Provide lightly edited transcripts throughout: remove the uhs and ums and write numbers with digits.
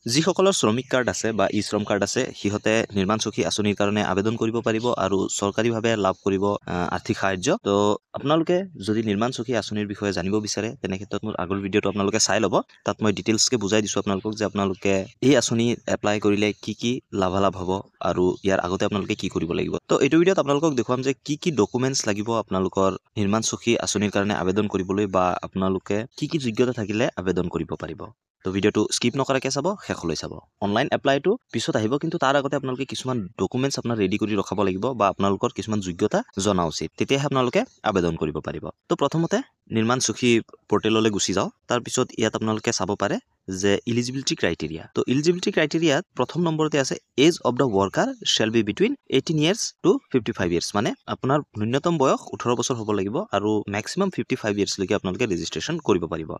যিসকলৰ শ্ৰমিক কাৰ্ড আছে বা ই শ্ৰম কাৰ্ড আছে সিহঁতে নিৰ্মাণ চকী আঁচনিৰ কাৰণে আবেদন কৰিব পাৰিব আৰু চৰকাৰীভাৱে লাভ কৰিব আৰ্থিক সাহায্য। তো আপোনালোকে যদি নিৰ্মাণ চকী আঁচনিৰ বিষয়ে জানিব বিচাৰে তেনে ক্ষেত্ৰত মোৰ আগৰ ভিডিঅ'টো আপোনালোকে চাই ল'ব। তাত মই ডিটেইলছকে বুজাই দিছোঁ আপোনালোকক যে আপোনালোকে এই আঁচনি এপ্লাই কৰিলে কি লাভালাভ হ'ব আৰু ইয়াৰ আগতে আপোনালোকে কি কৰিব লাগিব। তো এইটো ভিডিঅ'ত আপোনালোকক দেখুৱাম যে কি ডকুমেণ্টছ লাগিব আপোনালোকৰ নিৰ্মাণ চকী আঁচনিৰ কাৰণে আবেদন কৰিবলৈ বা আপোনালোকে কি যোগ্যতা থাকিলে আবেদন কৰিব পাৰিব। তো ভিডিঅ'টো স্কিপ নকৰাকৈ চাব, শেষলৈ চাব। অনলাইন এপ্লাইটো পিছত আহিব, কিন্তু তাৰ আগতে আপোনালোকে কিছুমান ডকুমেণ্টছ আপোনাৰ ৰেডি কৰি ৰখাব লাগিব বা আপোনালোকৰ কিছুমান যোগ্যতা জনা উচিত, তেতিয়াহে আপোনালোকে আবেদন কৰিব পাৰিব। তো প্ৰথমতে নিৰ্মাণ চকী পৰ্টেললৈ গুচি যাওঁ। তাৰপিছত ইয়াত আপোনালোকে চাব পাৰে যে ইলিজিবিলিটি ক্ৰাইটেৰিয়া। তো ইলিজিবিলিটি ক্ৰাইটেৰিয়াত প্ৰথম নম্বৰতে আছে age of the worker shall be between 18 years to 55 years, মানে আপোনাৰ ন্যূনতম বয়স 18 বছৰ হ'ব লাগিব আৰু মেক্সিমাম 55 years লৈকে আপোনালোকে ৰেজিষ্ট্ৰেশ্যন কৰিব পাৰিব।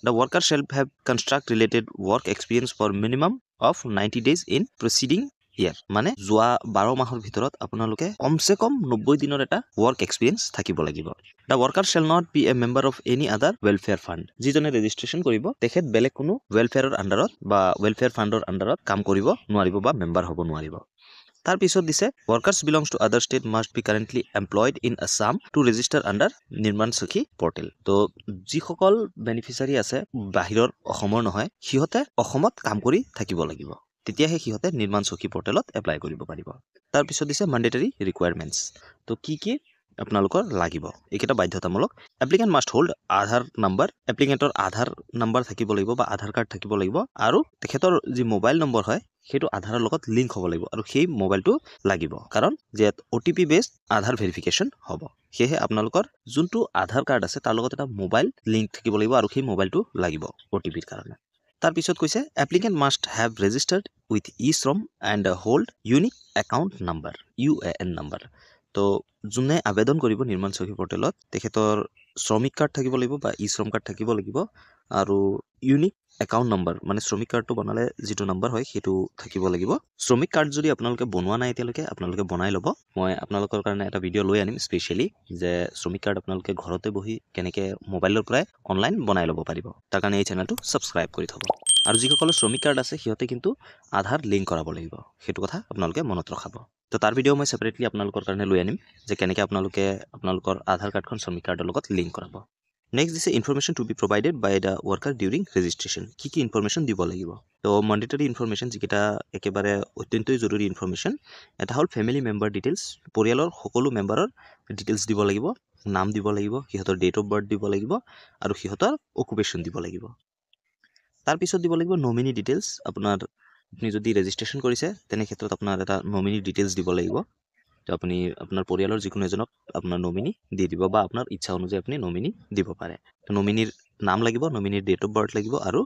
The worker shall have construct related work experience for minimum of 90 days in preceding year, মানে যোৱা 12 মাহৰ ভিতৰত আপোনালোকে কমচে কম 90 দিনৰ এটা ৱৰ্ক এক্সপিৰিয়েঞ্চ থাকিব লাগিব। The worker shall not be a member of any other welfare fund. যিজনে ৰেজিষ্ট্ৰেশ্যন কৰিব তেখেত বেলেগ কোনো ৱেলফেয়াৰৰ আণ্ডাৰত বা ৱেলফেয়াৰ ফাণ্ডৰ আণ্ডাৰত কাম কৰিব নোৱাৰিব বা মেম্বাৰ হ'ব নোৱাৰিব। তাৰপিছত দিছে workers belongs to other state must be currently employed in Assam to register under Nirman চকী পৰ্টেল। তো যিসকল বেনিফিচিয়াৰী আছে বাহিৰৰ অসমৰ নহয়, সিহঁতে অসমত কাম কৰি থাকিব লাগিব, তেতিয়াহে সিহঁতে নিৰ্মাণ চকী পৰ্টেলত এপ্লাই কৰিব পাৰিব। তাৰপিছত দিছে মেণ্ডেটৰী ৰিকুৱাৰমেণ্টছ। তো কি আপোনালোকৰ লাগিব, এইকেইটা বাধ্যতামূলক। এপ্লিকেণ্ট মাষ্ট হোল্ড আধাৰ নাম্বাৰ। এপ্লিকেণ্টৰ আধাৰ নাম্বাৰ থাকিব লাগিব বা আধাৰ কাৰ্ড থাকিব লাগিব, আৰু তেখেতৰ যি মোবাইল নম্বৰ হয় সেইটো আধাৰৰ লগত লিংক হ'ব লাগিব, আৰু সেই মোবাইলটো লাগিব, কাৰণ যে OTP বেছড আধাৰ ভেৰিফিকেশ্যন হ'ব। সেয়েহে আপোনালোকৰ যোনটো আধাৰ কাৰ্ড আছে তাৰ লগত এটা মোবাইল লিংক থাকিব লাগিব, আৰু সেই মোবাইলটো লাগিব OTPৰ কাৰণে। তাৰপিছত কৈছে applicant must have registered with e Shram and hold unique account number, UAN number. তো যোনে আবেদন কৰিব নিৰ্মাণ চকী পৰ্টেলত তেখেতৰ শ্ৰমিক কাৰ্ড থাকিব লাগিব বা ই শ্ৰম কাৰ্ড থাকিব লাগিব, আৰু ইউনিক একাউণ্ট নম্বৰ, মানে শ্ৰমিক কাৰ্ডটো বনালে যিটো নাম্বাৰ হয় সেইটো থাকিব লাগিব। শ্ৰমিক কাৰ্ড যদি আপোনালোকে বনোৱা নাই এতিয়ালৈকে, আপোনালোকে বনাই ল'ব। মই আপোনালোকৰ কাৰণে এটা ভিডিঅ' লৈ আনিম স্পেচিয়েলি, যে শ্ৰমিক কাৰ্ড আপোনালোকে ঘৰতে বহি কেনেকৈ মোবাইলৰ পৰাই অনলাইন বনাই ল'ব পাৰিব। তাৰ কাৰণে এই চেনেলটো ছাবস্ক্ৰাইব কৰি থ'ব। আৰু যিসকলৰ শ্ৰমিক কাৰ্ড আছে সিহঁতে কিন্তু আধাৰ লিংক কৰাব লাগিব, সেইটো কথা আপোনালোকে মনত ৰখাব। তো তাৰ ভিডিঅ' মই ছেপাৰেটলি আপোনালোকৰ কাৰণে লৈ আনিম, যে কেনেকৈ আপোনালোকে আপোনালোকৰ আধাৰ কাৰ্ডখন শ্ৰমিক কাৰ্ডৰ লগত লিংক কৰাব। নেক্সট দিছে information to be provided by the worker during registration. কি ইনফৰমেশ্যন দিব লাগিব। তো মেণ্ডেটৰী ইনফৰমেশ্যন যিকেইটা একেবাৰে অত্যন্তই জৰুৰী ইনফৰমেশ্যন, এটা হ'ল ফেমিলি মেম্বাৰ ডিটেইলছ। পৰিয়ালৰ সকলো মেম্বাৰৰ ডিটেইলছ দিব লাগিব, নাম দিব লাগিব, সিহঁতৰ ডেট অফ বাৰ্থ দিব লাগিব, আৰু সিহঁতৰ অকুপেশ্যন দিব লাগিব। তাৰপিছত দিব লাগিব নমিনি ডিটেইলছ। আপুনি যদি ৰেজিষ্ট্ৰেশ্যন কৰিছে তেনে ক্ষেত্ৰত আপোনাৰ এটা নমিনি ডিটেইলছ দিব লাগিব। তো আপুনি আপোনাৰ পৰিয়ালৰ যিকোনো এজনক আপোনাৰ নমিনি দি দিব, বা আপোনাৰ ইচ্ছা অনুযায়ী আপুনি নমিনি দিব পাৰে। তো নমিনিৰ নাম লাগিব, নমিনিৰ ডেট অফ বাৰ্থ লাগিব, আৰু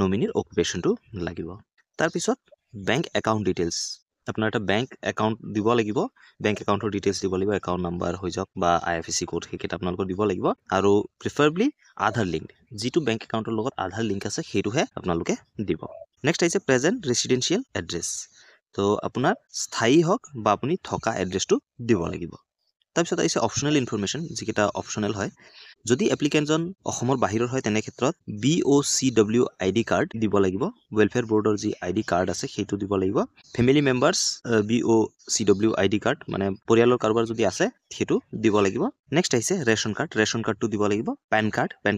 নমিনিৰ অকুপেশ্যনটো লাগিব। তাৰপিছত বেংক একাউণ্ট ডিটেইলছ। আপোনাৰ এটা বেংক একাউণ্ট দিব লাগিব, বেংক একাউণ্টৰ ডিটেইলছ দিব লাগিব, একাউণ্ট নাম্বাৰ হৈ যাওক বা IFSC কোড, সেইকেইটা আপোনালোকৰ দিব লাগিব, আৰু প্ৰিফাৰেবলি আধাৰ লিংক। যিটো বেংক একাউণ্টৰ লগত আধাৰ লিংক আছে সেইটোহে আপোনালোকে দিব। নেক্সট আহিছে প্ৰেজেণ্ট ৰেচিডেঞ্চিয়েল এড্ৰেছ। তো আপোনাৰ স্থায়ী হওক বা আপুনি থকা এড্ৰেছটো দিব লাগিব। তাৰপিছত আহিছে অপশ্যনেল ইনফৰমেশ্যন, যিকেইটা অপশ্যনেল হয়। যদি এপ্লিকেণ্টজন অসমৰ বাহিৰৰ হয় তেনে ক্ষেত্ৰত BOCW ID কাৰ্ড দিব লাগিব। ৱেলফেয়াৰ বৰ্ডৰ যি ID কাৰ্ড আছে সেইটো দিব লাগিব। Family members BOCW ID card, মানে পৰিয়ালৰ কাৰোবাৰ যদি আছে সেইটো দিব লাগিব। নেক্সট আহিছে ৰেচন কাৰ্ড। ৰেচন কাৰ্ডটো দিব লাগিব। পেন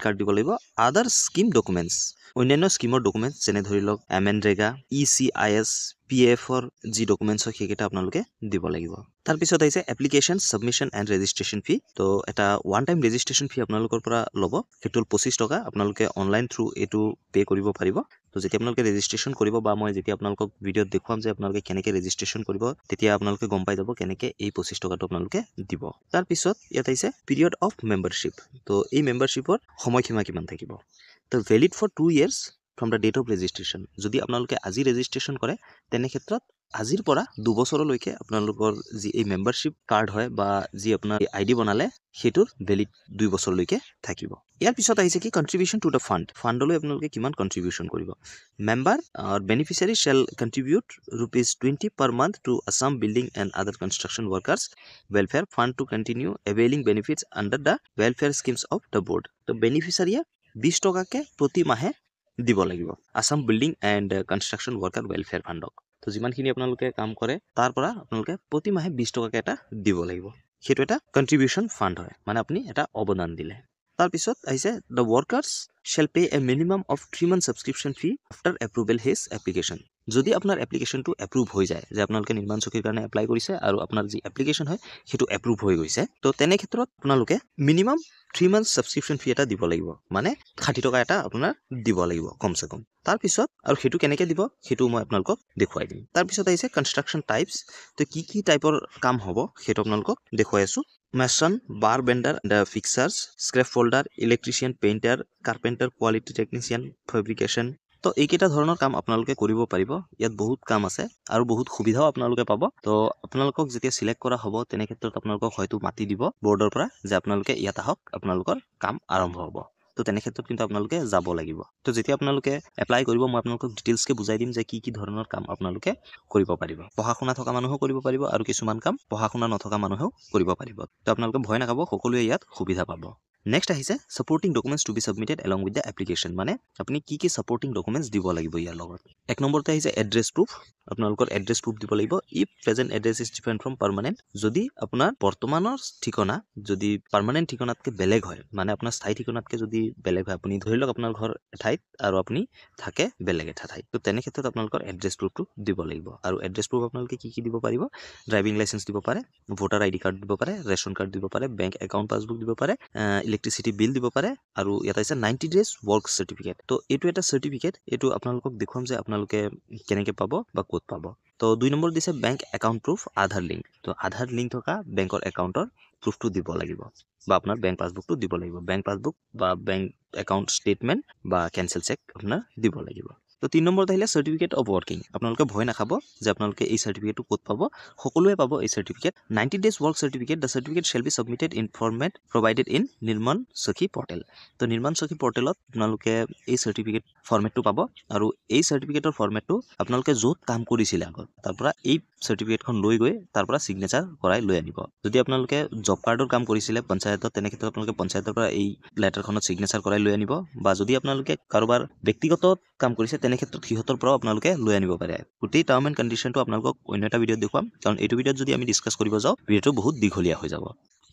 কাৰ্ড দিব লাগিব। আদাৰ স্কিম ডকুমেণ্টছ, অন্যান্য স্কিমৰ ডকুমেণ্টছ, যেনে ধৰি লওক MNREGA, ECIS, PFৰ যি ডকুমেণ্টছ হয় সেইকেইটা আপোনালোকে দিব লাগিব। তাৰপিছত আহিছে এপ্লিকেশ্যন ছাবমিশ্যন এণ্ড ৰেজিষ্ট্ৰেশ্যন ফি। তো এটা ওৱান টাইম ৰেজিষ্ট্ৰেশ্যন ফি আপোনালোকৰ পৰা ল'ব, সেইটো হ'ল 25 টকা। আপোনালোকে অনলাইন থ্ৰু এইটো পে' কৰিব পাৰিব। তো যেতিয়া আপোনালোকে ৰেজিষ্ট্ৰেশ্যন কৰিব, বা মই যেতিয়া আপোনালোকক ভিডিঅ'ত দেখুৱাম যে আপোনালোকে কেনেকৈ ৰেজিষ্ট্ৰেশ্যন কৰিব, তেতিয়া আপোনালোকে গম পাই যাব কেনেকৈ এই 25 টকাটো আপোনালোকে দিব। তাৰপিছত ইয়াত আহিছে পিৰিয়ড অফ মেম্বাৰশ্বিপ। তো এই মেম্বাৰশ্বিপৰ সময়সীমা কিমান থাকিব। তো valid for 2 years from the date of registration. যদি আপোনালোকে আজি ৰেজিষ্ট্ৰেশ্যন কৰে তেনে ক্ষেত্ৰত আজিৰ পৰা 2 বছৰলৈকে আপোনালোকৰ যি এই মেম্বাৰশ্বিপ কাৰ্ড হয় বা যি আপোনাৰ ID বনালে সেইটোৰ ভেলিড 2 বছৰলৈকে থাকিব। ইয়াৰ পিছত আহিছে কি কণ্ট্ৰিবিউশ্যন টু দ্য ফাণ্ড। ফাণ্ডলৈ আপোনালোকে কিমান কণ্ট্ৰিবিউশ্যন কৰিব। Member beneficiary shell contribute ₹20 per month to Assam Building and Other Construction Workers Welfare Fund to continue availing benefits under the welfare schemes of the board। তো বেনিফিচিয়াৰীয়ে 20 টকাকৈ প্ৰতি মাহে দিব লাগিব Assam building and construction worker welfare ফাণ্ডক তো যিমানখিনি আপোনালোকে কাম কৰে তাৰ পৰা আপোনালোকে প্ৰতি মাহে 20 টকাকৈ এটা দিব লাগিব সেইটো এটা কণ্ট্ৰিবিউশ্যন ফাণ্ড হয় মানে আপুনি এটা অৱদান দিলে তাৰপিছত আহিছে the workers shell pay A minimum of 3 month subscription Phi after approval his application যদি আপোনাৰ এপ্লিকেশ্যনটো এপ্ৰুভ হৈ যায় যে আপোনালোকে নিৰ্মাণ চকীৰ কাৰণে এপ্লাই কৰিছে আৰু আপোনাৰ যি এপ্লিকেশ্যন হয় সেইটো এপ্ৰুভ হৈ গৈছে তো তেনে ক্ষেত্ৰত আপোনালোকে মিনিমাম 3 month ছাবস্ক্ৰিপশ্যন ফি এটা দিব লাগিব মানে 60 টকা এটা আপোনাৰ দিব লাগিব কমচে কম তাৰপিছত আৰু সেইটো কেনেকৈ দিব সেইটো মই আপোনালোকক দেখুৱাই দিম তাৰপিছত আহিছে কনষ্ট্ৰাকশ্যন টাইপছ তো কি টাইপৰ কাম হ'ব সেইটো আপোনালোকক দেখুৱাই আছোঁ mason bar bender the fixers scaffolder electrician painter carpenter quality technician fabrication তো এইকেইটা ধৰণৰ কাম আপোনালোকে কৰিব পাৰিব ইয়াত বহুত কাম আছে আৰু বহুত সুবিধাও আপোনালোকে পাব তো আপোনালোকক যেতিয়া সিলেক্ট কৰা হ'ব তেনে ক্ষেত্ৰত আপোনালোকক হয়তো মাতি দিব বৰ্ডৰ পৰা যে আপোনালোকে ইয়াত আহক আপোনালোকৰ কাম আৰম্ভ হ'ব তো তেনে ক্ষেত্ৰত কিন্তু আপোনালোকে যাব লাগিব তো যেতিয়া আপোনালোকে এপ্লাই কৰিব মই আপোনালোকক ডিটেইলছকৈ বুজাই দিম যে কি ধৰণৰ কাম আপোনালোকে কৰিব পাৰিব পঢ়া শুনা থকা মানুহেও কৰিব পাৰিব আৰু কিছুমান কাম পঢ়া শুনা নথকা মানুহেও কৰিব পাৰিব তো আপোনালোকে ভয় নাখাব সকলোৱে ইয়াত সুবিধা পাব নেক্সট আহিছে supporting documents to be submitted along with the application মানে আপুনি কি ছাপৰ্টিং ডকুমেণ্টছ দিব লাগিব ইয়াৰ লগত এক নম্বৰতে আহিছে এড্ৰেছ প্ৰুফ আপোনালোকৰ এড্ৰেছ প্ৰুফ দিব লাগিব if present address is different from permanent যদি আপোনাৰ বৰ্তমানৰ ঠিকনা যদি পাৰ্মানেণ্ট ঠিকনাতকৈ বেলেগ হয় মানে আপোনাৰ স্থায়ী ঠিকনাতকৈ যদি বেলেগ হয় আপুনি ধৰি লওক আপোনাৰ ঘৰ এঠাইত আৰু আপুনি থাকে বেলেগ এটা ঠাইত তো তেনে ক্ষেত্ৰত আপোনালোকৰ এড্ৰেছ প্ৰুফটো দিব লাগিব আৰু এড্ৰেছ প্ৰুফ আপোনালোকে কি দিব পাৰিব ড্ৰাইভিং লাইচেন্স দিব পাৰে ভোটাৰ আইডি কাৰ্ড দিব পাৰে ৰেচন কাৰ্ড দিব পাৰে বেংক একাউণ্ট পাছবুক দিব পাৰে ইলেক্ট্ৰিচিটি বিল দিব পাৰে আৰু ইয়াত আছে 90 days ৱৰ্ক চাৰ্টিফিকেট তো এইটো এটা চাৰ্টিফিকেট এইটো আপোনালোকক দেখুৱাম যে আপোনালোকে কেনেকৈ পাব বা ক'ত পাব তো 2 নম্বৰ দিছে বেংক একাউণ্ট প্ৰুফ আধাৰ লিংক তো আধাৰ লিংক থকা বেংকৰ একাউণ্টৰ প্ৰুফটো দিব লাগিব বা আপোনাৰ বেংক পাছবুকটো দিব লাগিব বেংক পাছবুক বা বেংক একাউণ্ট ষ্টেটমেণ্ট বা কেঞ্চেল চেক আপোনাৰ দিব লাগিব তো 3 নম্বৰত আহিলে চাৰ্টিফিকেট অফ ৱৰ্কিং আপোনালোকে ভয় নাখাব যে আপোনালোকে এই চাৰ্টিফিকেটটো ক'ত পাব সকলোৱে পাব এই certificate 90 days work certificate the certificate shall be submitted in format provided in Nirman Sakhi portal তো নিৰ্মাণ সখী পৰ্টেলত আপোনালোকে এই চাৰ্টিফিকেট ফৰ্মেটটো পাব আৰু এই চাৰ্টিফিকেটৰ ফৰ্মেটটো আপোনালোকে য'ত কাম কৰিছিলে আগত তাৰ পৰা এই চাৰ্টিফিকেটখন লৈ গৈ তাৰ পৰা ছিগনেচাৰ কৰাই লৈ আনিব যদি আপোনালোকে জব কাৰ্ডৰ কাম কৰিছিলে পঞ্চায়তত তেনে ক্ষেত্ৰত আপোনালোকে পঞ্চায়তৰ পৰা এই লেটাৰখনত ছিগনেচাৰ কৰাই লৈ আনিব বা যদি আপোনালোকে কাৰোবাৰ ব্যক্তিগত কাম কৰিছে তেনে ক্ষেত্ৰত সিহঁতৰ পৰাও আপোনালোকে লৈ আনিব পাৰে গোটেই টাৰ্ম এণ্ড কণ্ডিশ্যনটো আপোনালোকক অন্য এটা ভিডিঅ'ত দেখুৱাম কাৰণ এইটো ভিডিঅ'ত যদি আমি ডিছকাছ কৰিব যাওঁ ভিডিঅ'টো বহুত দীঘলীয়া হৈ যাব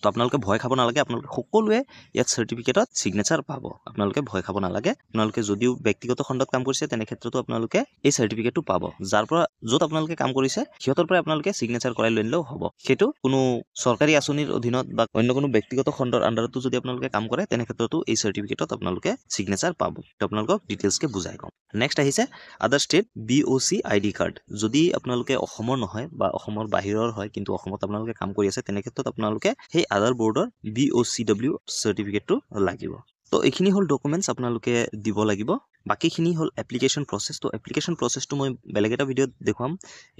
তো আপোনালোকে ভয় খাব নালাগে আপোনালোকে সকলোৱে ইয়াত চাৰ্টিফিকেটত ছিগনেচাৰ পাব আপোনালোকে ভয় খাব নালাগে আপোনালোকে যদিও ব্যক্তিগত খণ্ডত কাম কৰিছে তেনে ক্ষেত্ৰতো আপোনালোকে এই চাৰ্টিফিকেটটো পাব যাৰ পৰা য'ত আপোনালোকে কাম কৰিছে সিহঁতৰ পৰা আপোনালোকে ছিগনেচাৰ কৰাই লৈ আনিলেও হ'ব সেইটো কোনো চৰকাৰী আঁচনিৰ অধীনত বা অন্য কোনো ব্যক্তিগত খণ্ডৰ আণ্ডাৰতো যদি আপোনালোকে কাম কৰে তেনে ক্ষেত্ৰতো এই চাৰ্টিফিকেটত আপোনালোকে ছিগনেচাৰ পাব তো আপোনালোকক ডিটেইলছকৈ বুজাই কম নেক্সট আহিছে আদাৰ ষ্টেট BOC ID কাৰ্ড যদি আপোনালোকে অসমৰ নহয় বা অসমৰ বাহিৰৰ হয় কিন্তু অসমত আপোনালোকে কাম কৰি আছে তেনে ক্ষেত্ৰত আপোনালোকে সেই আধাৰ বৰ্ডৰ BOCW চাৰ্টিফিকেটটো লাগিব তো এইখিনি হ'ল ডকুমেণ্টছ আপোনালোকে দিব লাগিব বাকীখিনি হ'ল এপ্লিকেশ্যন প্ৰচেছ তো এপ্লিকেশ্যন প্ৰচেছটো মই বেলেগ এটা ভিডিঅ'ত দেখুৱাম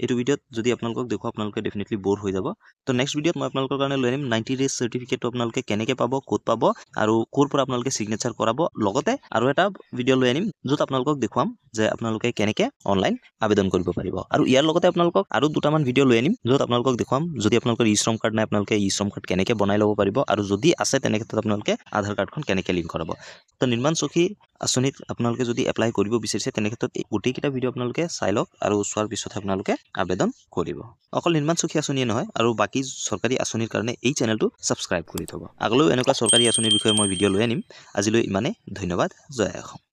এইটো ভিডিঅ'ত যদি আপোনালোকক দেখুৱাওঁ আপোনালোকে ডেফিনেটলি ব'ৰ হৈ যাব তো নেক্সট ভিডিঅ'ত মই আপোনালোকৰ কাৰণে লৈ আনিম 90 days চাৰ্টিফিকেটটো আপোনালোকে কেনেকৈ পাব ক'ত পাব আৰু ক'ৰ পৰা আপোনালোকে ছিগনেচাৰ কৰাব লগতে আৰু এটা ভিডিঅ' লৈ আনিম য'ত আপোনালোকক দেখুৱাম যে আপোনালোকে কেনেকৈ অনলাইন আবেদন কৰিব পাৰিব আৰু ইয়াৰ লগতে আপোনালোকক আৰু দুটামান ভিডিঅ' লৈ আনিম য'ত আপোনালোকক দেখুৱাম যদি আপোনালোকৰ শ্ৰম কাৰ্ড নাই আপোনালোকে শ্ৰম কাৰ্ড কেনেকৈ বনাই ল'ব পাৰিব আৰু যদি আছে তেনে ক্ষেত্ৰত আপোনালোকে আধাৰ কাৰ্ডখন কেনেকৈ লিংক কৰাব তো নিৰ্মাণ সখী আঁচনিত আপোনালোকে যদি এপ্লাই কৰিব বিচাৰিছে তেনে ক্ষেত্ৰত এই গোটেইকেইটা ভিডিঅ' আপোনালোকে চাই লওক আৰু চোৱাৰ পিছতহে আপোনালোকে আবেদন কৰিব অকল নিৰ্মাণ সখী আঁচনিয়ে নহয় আৰু বাকী চৰকাৰী আঁচনিৰ কাৰণে এই চেনেলটো ছাবস্ক্ৰাইব কৰি থ'ব আগলৈও এনেকুৱা চৰকাৰী আঁচনিৰ বিষয়ে মই ভিডিঅ' লৈ আনিম আজিলৈ ইমানেই ধন্যবাদ জয় অসম